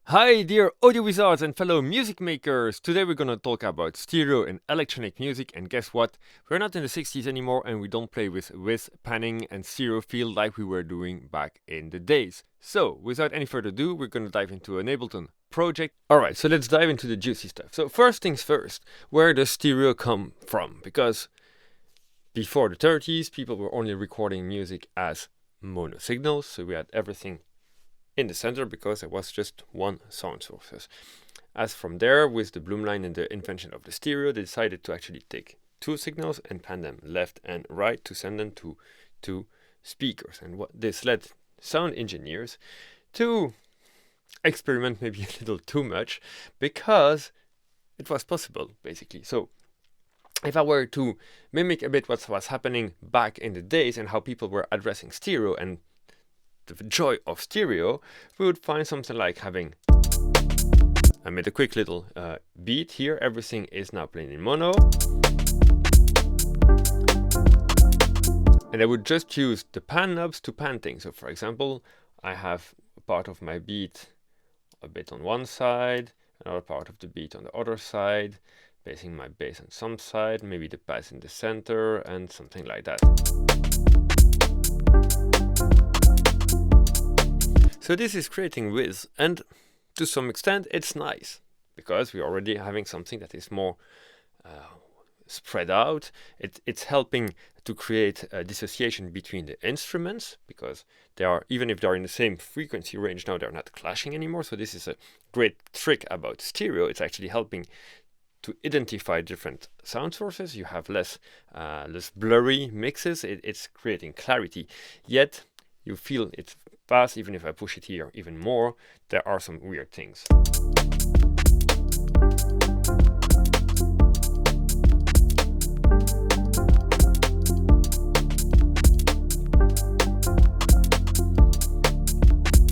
Hi, dear audio wizards and fellow music makers! Today we're gonna talk about stereo and electronic music, and guess what? We're not in the 60s anymore and we don't play with width, panning, and stereo field like we were doing back in the days. So, without any further ado, we're gonna dive into an Ableton project. Alright, so let's dive into the juicy stuff. So, first things first, where does stereo come from? Because before the 30s, people were only recording music as mono signals, so we had everything in the center because there was just one sound sources. As from there, with the Blumlein and the invention of the stereo, they decided to actually take two signals and pan them left and right to send them to two speakers. And what this led sound engineers to experiment maybe a little too much, because it was possible, basically. So if I were to mimic a bit what was happening back in the days and how people were addressing stereo and the joy of stereo, we would find something like having, I made a quick little beat here, everything is now playing in mono, and I would just use the pan knobs to pan things. So for example, I have a part of my beat a bit on one side, another part of the beat on the other side, basing my bass on some side, maybe the bass in the center, and something like that. So this is creating width, and to some extent it's nice, because we're already having something that is more spread out. It's helping to create a dissociation between the instruments, because they are, even if they're in the same frequency range now, they're not clashing anymore. So this is a great trick about stereo. It's actually helping to identify different sound sources. You have less blurry mixes. It's creating clarity, yet you feel it's fast. Even if I push it here even more, there are some weird things.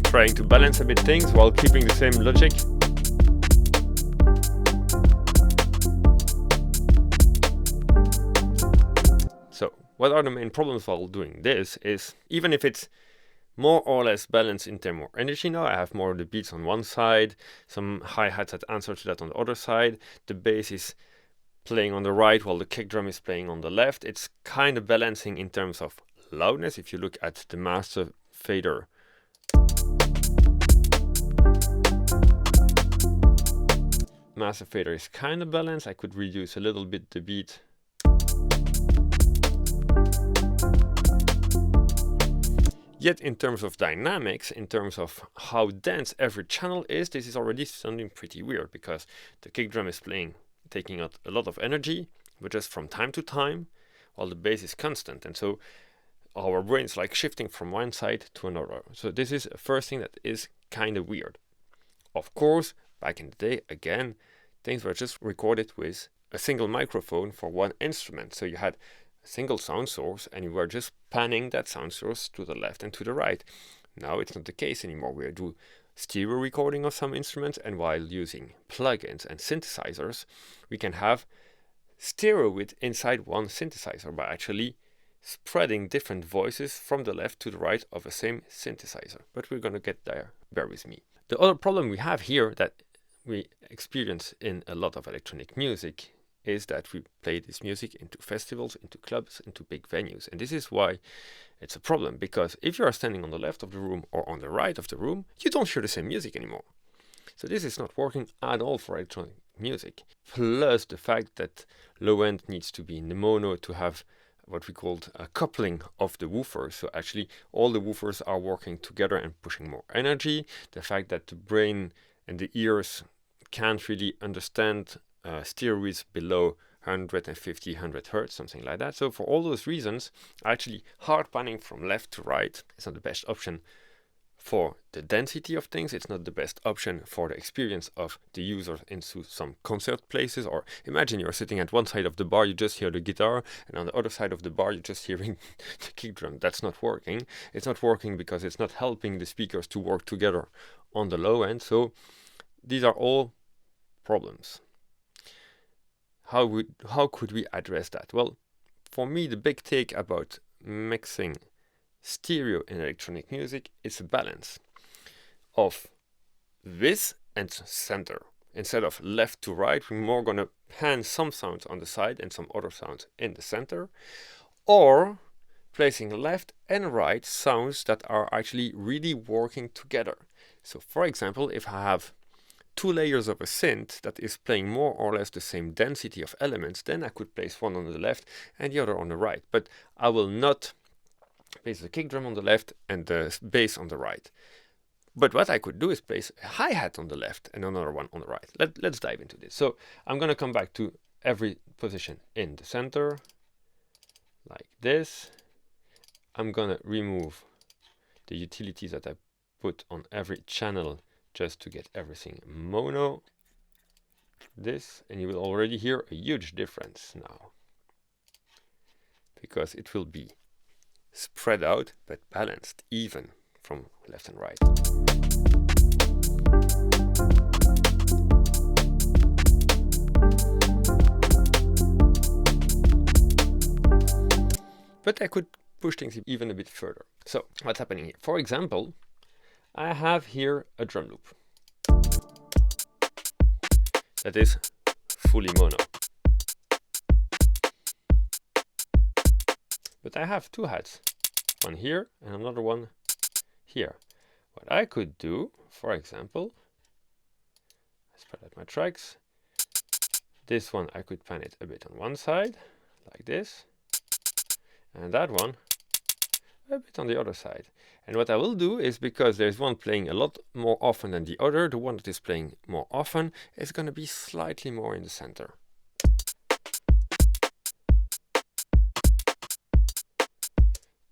Trying to balance a bit things while keeping the same logic. So what are the main problems while doing this is, even if it's more or less balanced in terms of energy now, I have more of the beats on one side, some hi-hats that answer to that on the other side, the bass is playing on the right while the kick drum is playing on the left. It's kind of balancing in terms of loudness. If you look at the master fader, is kind of balanced. I could reduce a little bit the beat. Yet in terms of dynamics, in terms of how dense every channel is, this is already sounding pretty weird, because the kick drum is playing, taking out a lot of energy, but just from time to time, while the bass is constant. And so our brain's like shifting from one side to another. So this is a first thing that is kind of weird. Of course, back in the day, again, things were just recorded with a single microphone for one instrument. So you had a single sound source and you were just panning that sound source to the left and to the right. Now it's not the case anymore. We do stereo recording of some instruments, and while using plugins and synthesizers, we can have stereo width inside one synthesizer by actually spreading different voices from the left to the right of the same synthesizer. But we're gonna get there, bear with me. The other problem we have here that we experience in a lot of electronic music is that we play this music into festivals, into clubs, into big venues. And this is why it's a problem, because if you are standing on the left of the room or on the right of the room, you don't hear the same music anymore. So this is not working at all for electronic music. Plus the fact that low end needs to be in the mono to have what we called a coupling of the woofers. So actually all the woofers are working together and pushing more energy. The fact that the brain and the ears can't really understand stereo width below 150, 100 hertz, something like that. So for all those reasons, actually hard panning from left to right is not the best option for the density of things. It's not the best option for the experience of the user into some concert places. Or imagine you're sitting at one side of the bar, you just hear the guitar, and on the other side of the bar, you're just hearing the kick drum. That's not working. It's not working because it's not helping the speakers to work together on the low end. So these are all problems. How could we address that? Well, for me, the big take about mixing stereo in electronic music is a balance of width and center. Instead of left to right, we're more going to pan some sounds on the side and some other sounds in the center, or placing left and right sounds that are actually really working together. So for example, if I have two layers of a synth that is playing more or less the same density of elements, then I could place one on the left and the other on the right. But I will not place the kick drum on the left and the bass on the right. But what I could do is place a hi-hat on the left and another one on the right. Let's dive into this. So I'm going to come back to every position in the center, like this. I'm going to remove the utilities that I put on every channel just to get everything mono. This, and you will already hear a huge difference now, because it will be spread out but balanced, even from left and right. But I could push things even a bit further. So what's happening here? For example, I have here a drum loop that is fully mono. But I have two hats, one here and another one here. What I could do, for example, I spread out my tracks. This one I could pan it a bit on one side, like this, and that one a bit on the other side. And what I will do is, because there's one playing a lot more often than the other, the one that is playing more often is going to be slightly more in the center.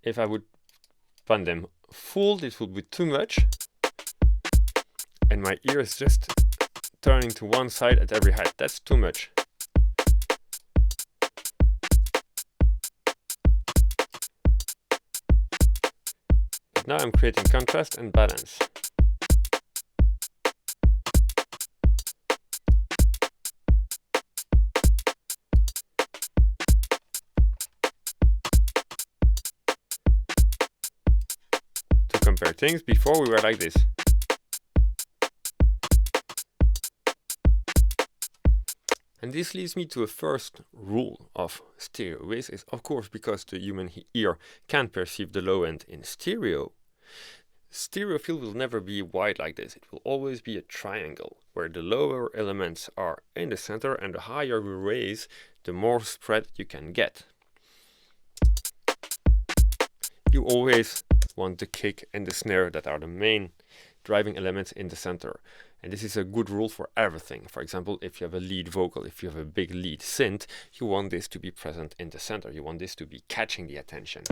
If I would pan them full, this would be too much, and my ear is just turning to one side at every hat. That's too much. But now I'm creating contrast and balance. Compare things, before we were like this. And this leads me to a first rule of stereo waves, is of course, because the human ear can perceive the low end in stereo, stereo field will never be wide like this. It will always be a triangle, where the lower elements are in the center, and the higher we raise, the more spread you can get. You always want the kick and the snare that are the main driving elements in the center. And this is a good rule for everything. For example, if you have a lead vocal, if you have a big lead synth, you want this to be present in the center. You want this to be catching the attention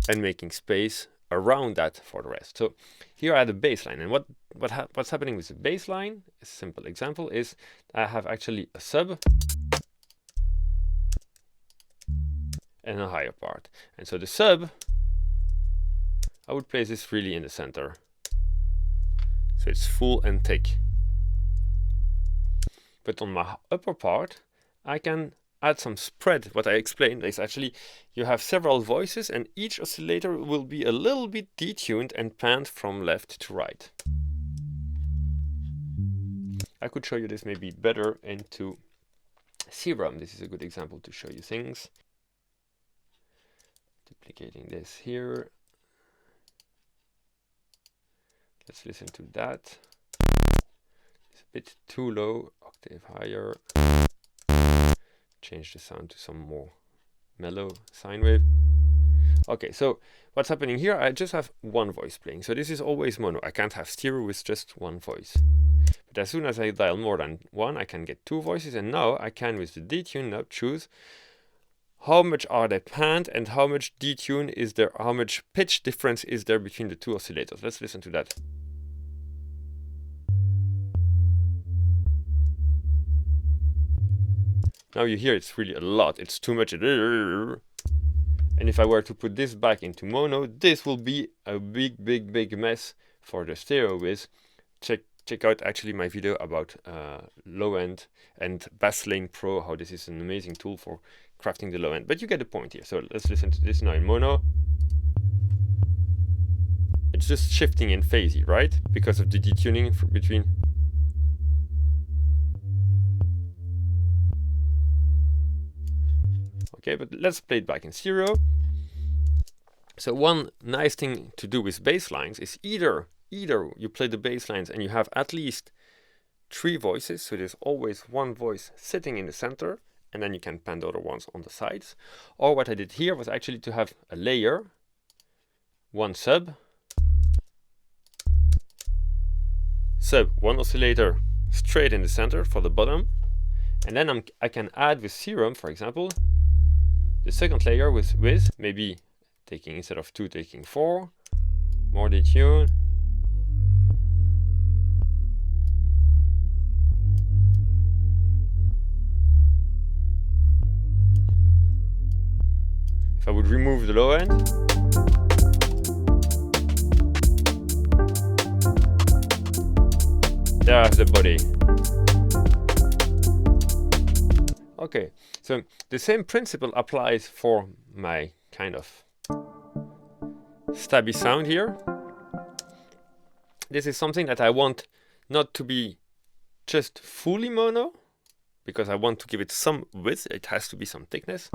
and making space around that for the rest. So here I had a bass line, and what's happening with the bass line, a simple example, is I have actually a sub and a higher part. And so the sub, I would place this really in the center, so it's full and thick. But on my upper part, I can add some spread. What I explained is actually you have several voices, and each oscillator will be a little bit detuned and panned from left to right. I could show you this maybe better into Serum. This is a good example to show you things. Duplicating this here. Let's listen to that. It's a bit too low, octave higher. Change the sound to some more mellow sine wave. Okay, so what's happening here, I just have one voice playing. So this is always mono. I can't have stereo with just one voice. But as soon as I dial more than one, I can get two voices. And now I can, with the detune, now choose how much are they panned and how much detune is there, how much pitch difference is there between the two oscillators. Let's listen to that. Now you hear it's really a lot, it's too much. And if I were to put this back into mono, this will be a big mess for the stereo with. Check out actually my video about low end and Bassline Pro, how this is an amazing tool for crafting the low end. But you get the point here. So let's listen to this now in mono. it's just shifting in phase, right? Because of the detuning between. Okay, but let's play it back in stereo. So one nice thing to do with bass lines is either you play the bass lines and you have at least 3 voices, so there's always one voice sitting in the center, and then you can pan the other ones on the sides. Or what I did here was actually to have a layer, one sub, one oscillator straight in the center for the bottom, and then I can add with serum, for example, the second layer with maybe taking, instead of 2, taking 4, more detune. If I would remove the low end, there I have the body. Okay, so the same principle applies for my kind of stabby sound here. This is something that I want not to be just fully mono, because I want to give it some width, it has to be some thickness.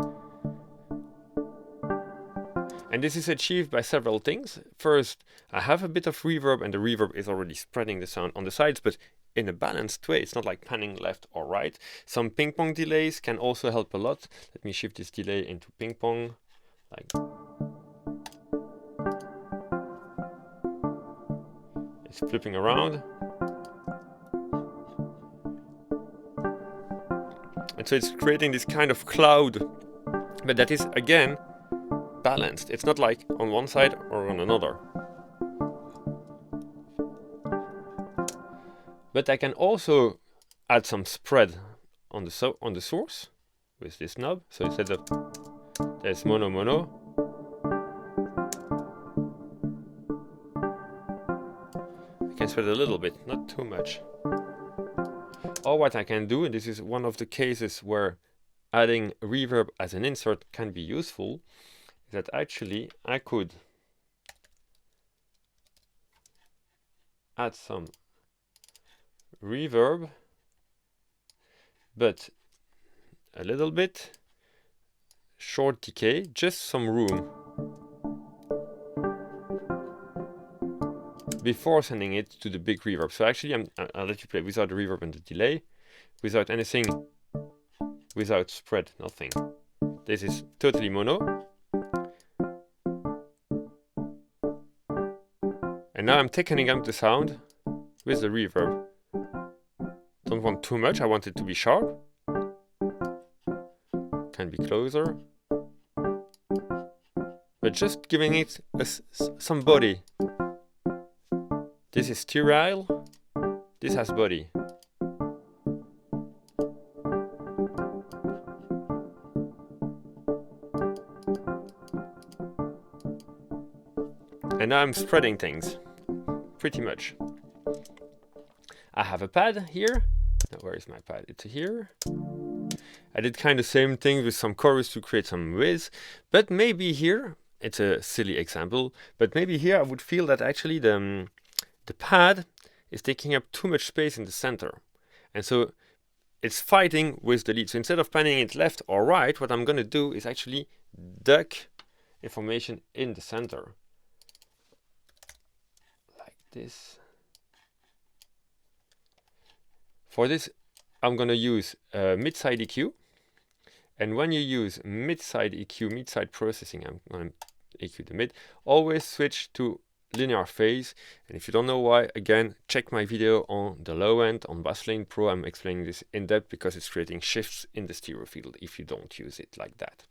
And this is achieved by several things. First, I have a bit of reverb, and the reverb is already spreading the sound on the sides, but in a balanced way. It's not like panning left or right. Some ping pong delays can also help a lot. Let me shift this delay into ping pong. Like, it's flipping around. And so it's creating this kind of cloud, but that is again balanced. It's not like on one side or on another. But I can also add some spread on the source with this knob. So instead of there's mono mono, I can spread a little bit, not too much. Or what I can do, and this is one of the cases where adding reverb as an insert can be useful, is that actually I could add some reverb, but a little bit short decay, just some room before sending it to the big reverb. So actually I'll let you play without the reverb and the delay, without anything, without spread, nothing. This is totally mono. And now I'm thickening up the sound with the reverb. Don't want too much, I want it to be sharp. Can be closer. But just giving it some body. This is sterile, this has body. And now I'm spreading things, pretty much. I have a pad here. Now, where is my pad? It's here. I did kind of same thing with some chorus to create some whiz, but maybe here, it's a silly example, but maybe here I would feel that actually the pad is taking up too much space in the center. And so it's fighting with the lead. So instead of panning it left or right, what I'm going to do is actually duck information in the center. Like this. For this, I'm going to use mid-side EQ. And when you use mid-side EQ, mid-side processing, I'm going to EQ the mid, always switch to linear phase. And if you don't know why, again, check my video on the low end on Bassline Pro. I'm explaining this in depth because it's creating shifts in the stereo field if you don't use it like that.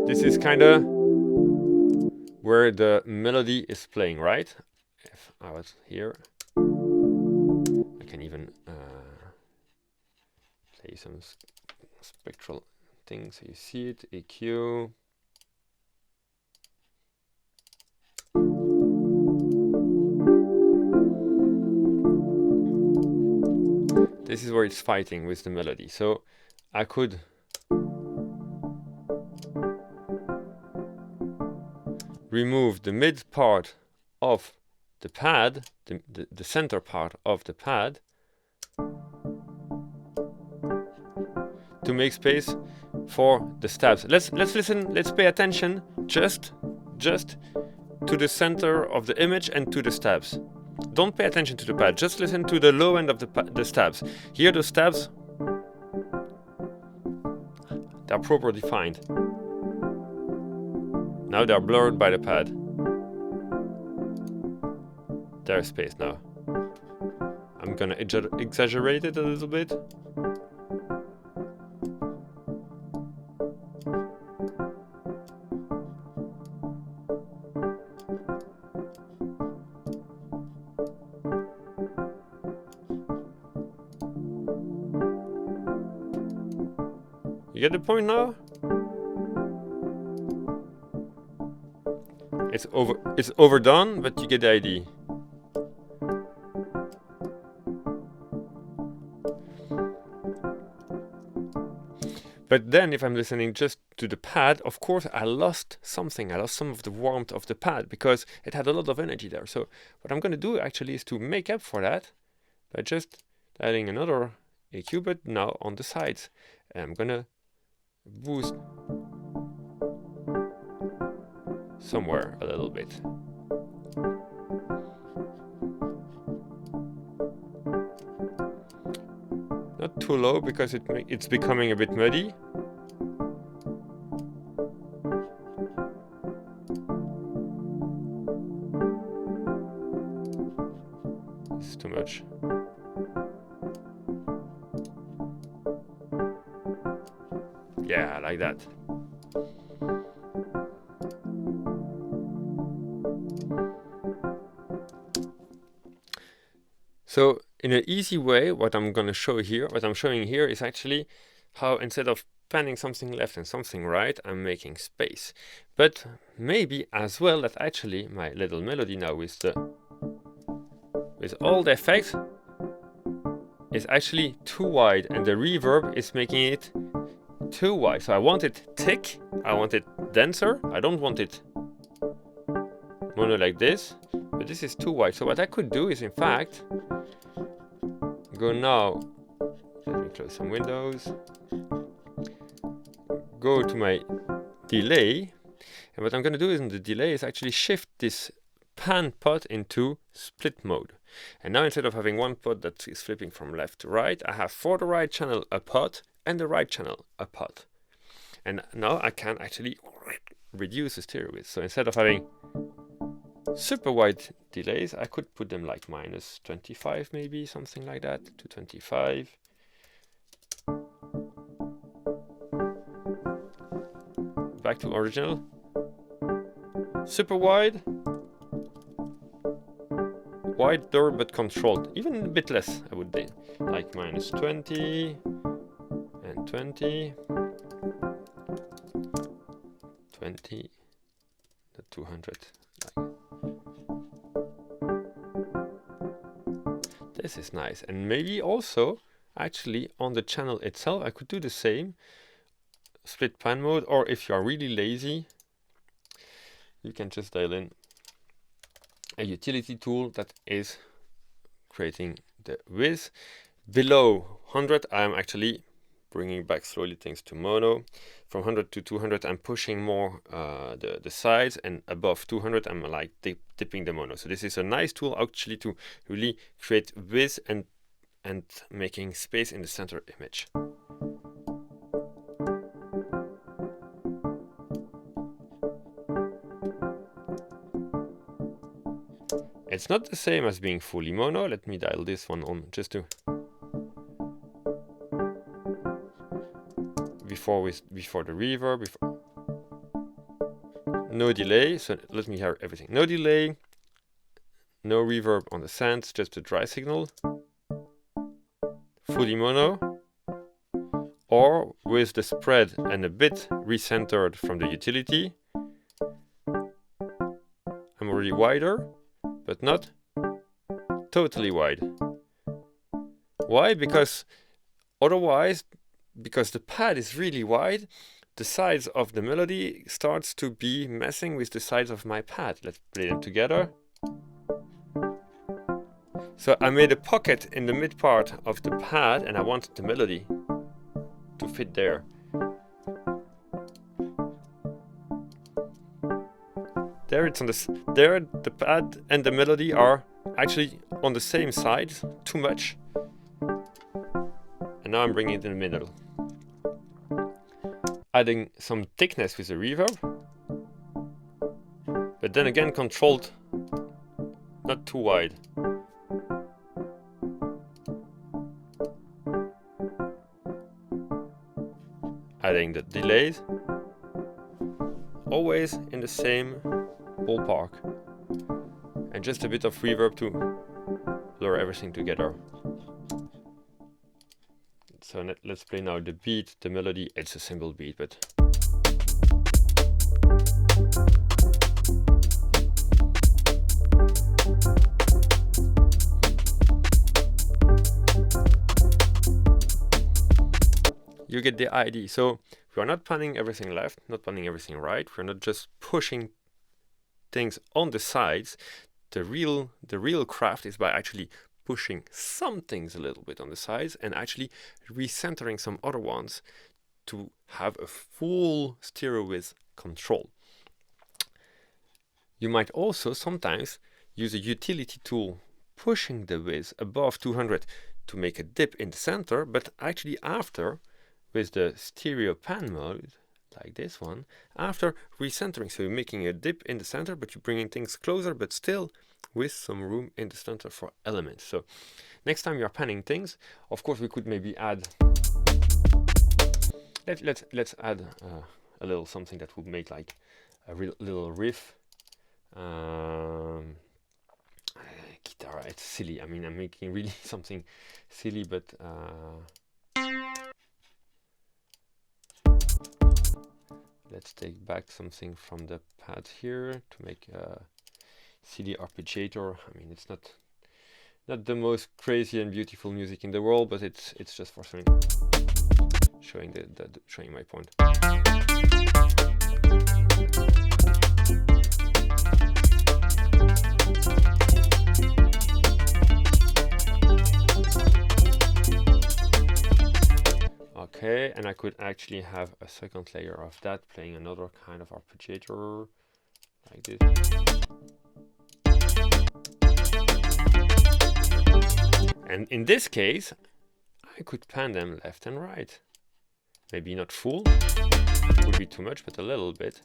This is kind of where the melody is playing, right? If I was here, I can even play some spectral things so you see it. EQ. This is where it's fighting with the melody. So I could remove the mid part of the pad, the center part of the pad, to make space for the stabs. Let's listen, let's pay attention just to the center of the image and to the stabs. Don't pay attention to the pad, just listen to the low end of the stabs. Here the stabs, they're properly defined. Now they're blurred by the pad. There's space now. I'm gonna exaggerate it a little bit. You get the point now? It's overdone, but you get the idea. But then if I'm listening just to the pad, of course I lost something. I lost some of the warmth of the pad because it had a lot of energy there. So what I'm going to do actually is to make up for that by just adding another EQ, but now on the sides. And I'm going to boost somewhere a little bit. Not too low because it's becoming a bit muddy. It's too much. Yeah, like that. So in an easy way, what I'm showing here is actually how instead of panning something left and something right, I'm making space. But maybe as well that actually my little melody now with all the effects is actually too wide, and the reverb is making it too wide. So I want it thick, I want it denser, I don't want it mono like this, but this is too wide. So what I could do is in fact go now, let me close some windows, go to my delay, and what I'm going to do in the delay is actually shift this pan pot into split mode. And now instead of having one pot that is flipping from left to right, I have for the right channel a pot and the right channel a pot. And now I can actually reduce the stereo width. So instead of having super wide delays, I could put them like -25 maybe, something like that, to 25. Back to original. Super wide. Wider but controlled. Even a bit less, I would think. Like -20 and 20. 20. 200. This is nice. And maybe also, actually, on the channel itself, I could do the same. Split pan mode, or if you are really lazy, you can just dial in a utility tool that is creating the width. Below 100, I'm actually bringing back slowly things to mono. From 100 to 200, I'm pushing more the sides, and above 200, I'm like dipping the mono. So this is a nice tool actually to really create width and making space in the center image. It's not the same as being fully mono. Let me dial this one on just to before the reverb, no delay. So let me hear everything. No delay, no reverb on the synths, just a dry signal. Fully mono, or with the spread and a bit recentered from the utility. I'm already wider, but not totally wide. Why? Because otherwise, because the pad is really wide, the size of the melody starts to be messing with the size of my pad. Let's play them together. So I made a pocket in the mid part of the pad and I wanted the melody to fit there. There it's on this. There the pad and the melody are actually on the same side, too much. And now I'm bringing it in the middle. Adding some thickness with the reverb, but then again controlled, not too wide. Adding the delays, always in the same ballpark, and just a bit of reverb to blur everything together. So let's play now the beat, the melody. It's a simple beat, but you get the idea. So we are not panning everything left, not panning everything right. We're not just pushing things on the sides. The real craft is by actually pushing some things a little bit on the sides and actually recentering some other ones to have a full stereo with control. You might also sometimes use a utility tool pushing the width above 200 to make a dip in the center, but actually after, with the stereo pan mode, like this one, after recentering, so you're making a dip in the center, but you're bringing things closer, but still with some room in the center for elements. So next time you're panning things, of course we could maybe add, let's add a little something that would make like a little riff. Guitar, it's silly. I mean, I'm making really something silly, but let's take back something from the pad here to make a silly arpeggiator. I mean, it's not the most crazy and beautiful music in the world, but it's just for showing showing my point. Okay, and I could actually have a second layer of that playing another kind of arpeggiator like this. And in this case, I could pan them left and right. Maybe not full, would be too much, but a little bit.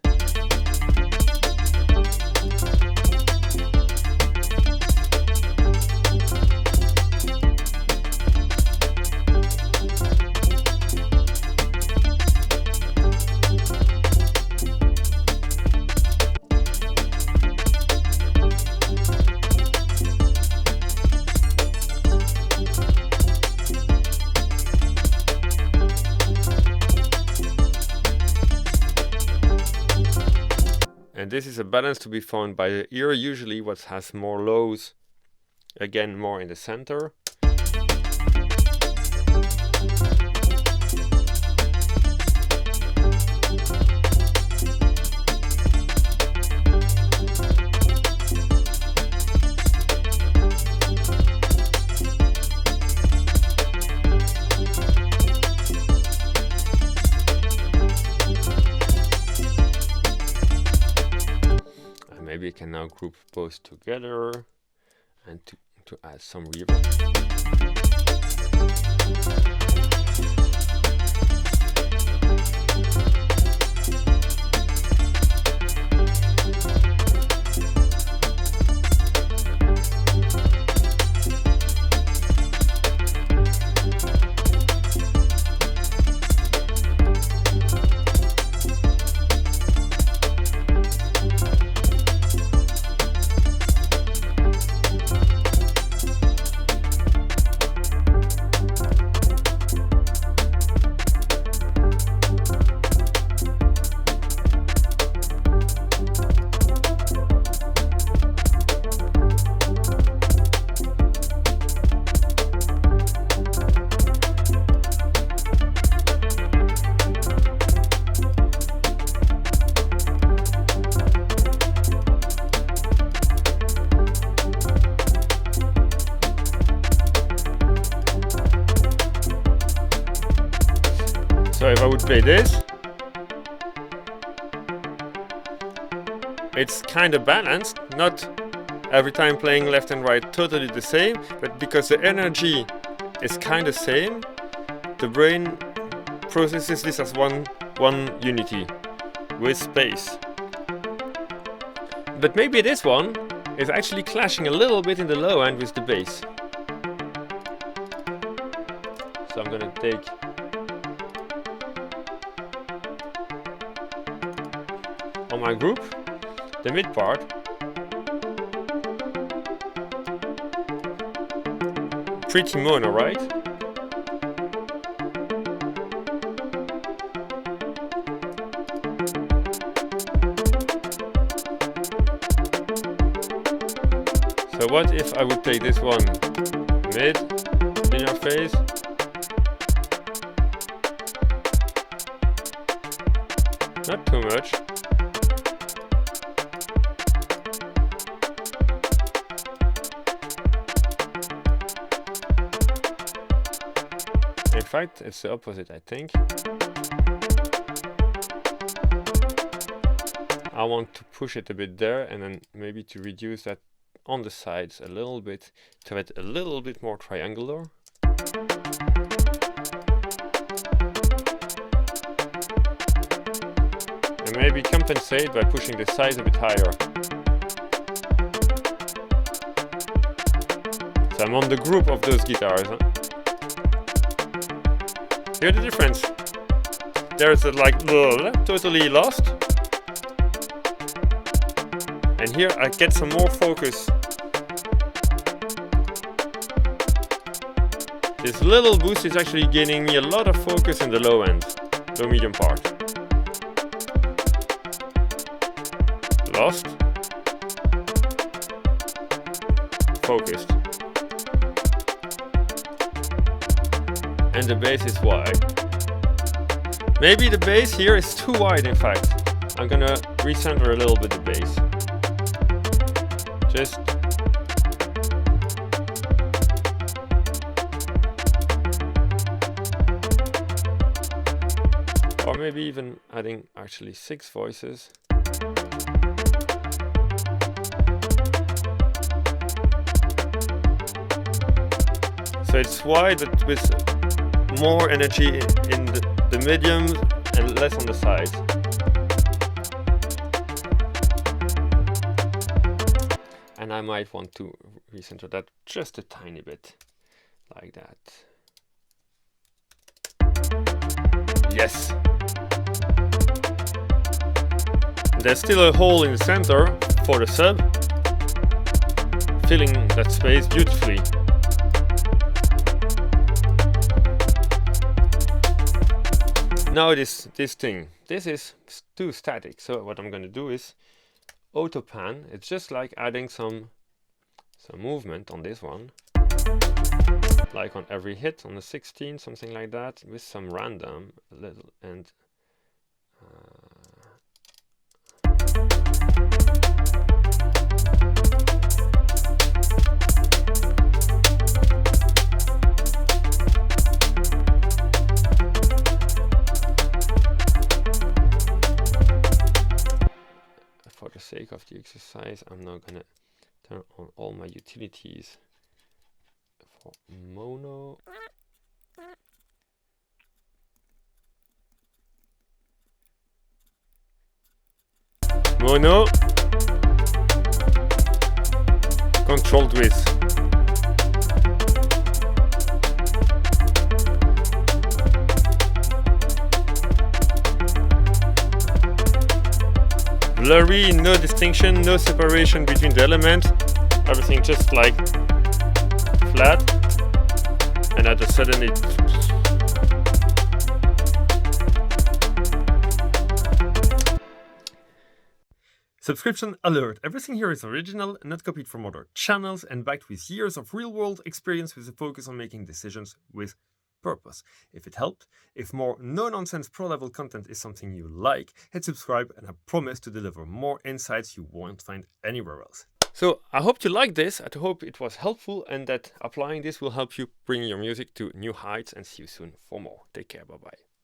And this is a balance to be found by the ear. Usually what has more lows, again more in the center. Maybe I can now group both together and to add some reverb. play this. It's kind of balanced, not every time playing left and right totally the same, but because the energy is kind of same, the brain processes this as one unity with space. But maybe this one is actually clashing a little bit in the low end with the bass. So I'm gonna take on my group the mid part, pretty mono, right? So what if I would take this one mid, linear phase, not too much, in fact it's the opposite, I think. I want to push it a bit there and then maybe to reduce that on the sides a little bit to have it a little bit more triangular. And maybe compensate by pushing the sides a bit higher. So I'm on the group of those guitars. Huh? Hear the difference. There's a like totally lost. And here I get some more focus. This little boost is actually gaining me a lot of focus in the low end, low medium part. Lost. Focused. And the bass is wide. Maybe the bass here is too wide, in fact. I'm gonna recenter a little bit the bass. Just or maybe even adding actually 6 voices. So it's wide but with more energy in the medium and less on the sides. And I might want to recenter that just a tiny bit, like that. Yes! There's still a hole in the center for the sub, filling that space beautifully. Now this thing, this is too static, so what I'm going to do is auto pan. It's just like adding some movement on this one, like on every hit on the 16, something like that, with some random little and for the sake of the exercise, I'm now gonna turn on all my utilities for mono. Mono. Controlled with. Blurry, no distinction, no separation between the elements, everything just like flat, and at a sudden it subscription alert. Everything here is original, not copied from other channels, and backed with years of real-world experience with a focus on making decisions with purpose. If it helped, if more no-nonsense pro-level content is something you like, hit subscribe and I promise to deliver more insights you won't find anywhere else. So I hope you liked this, I hope it was helpful and that applying this will help you bring your music to new heights, and see you soon for more. Take care, bye-bye.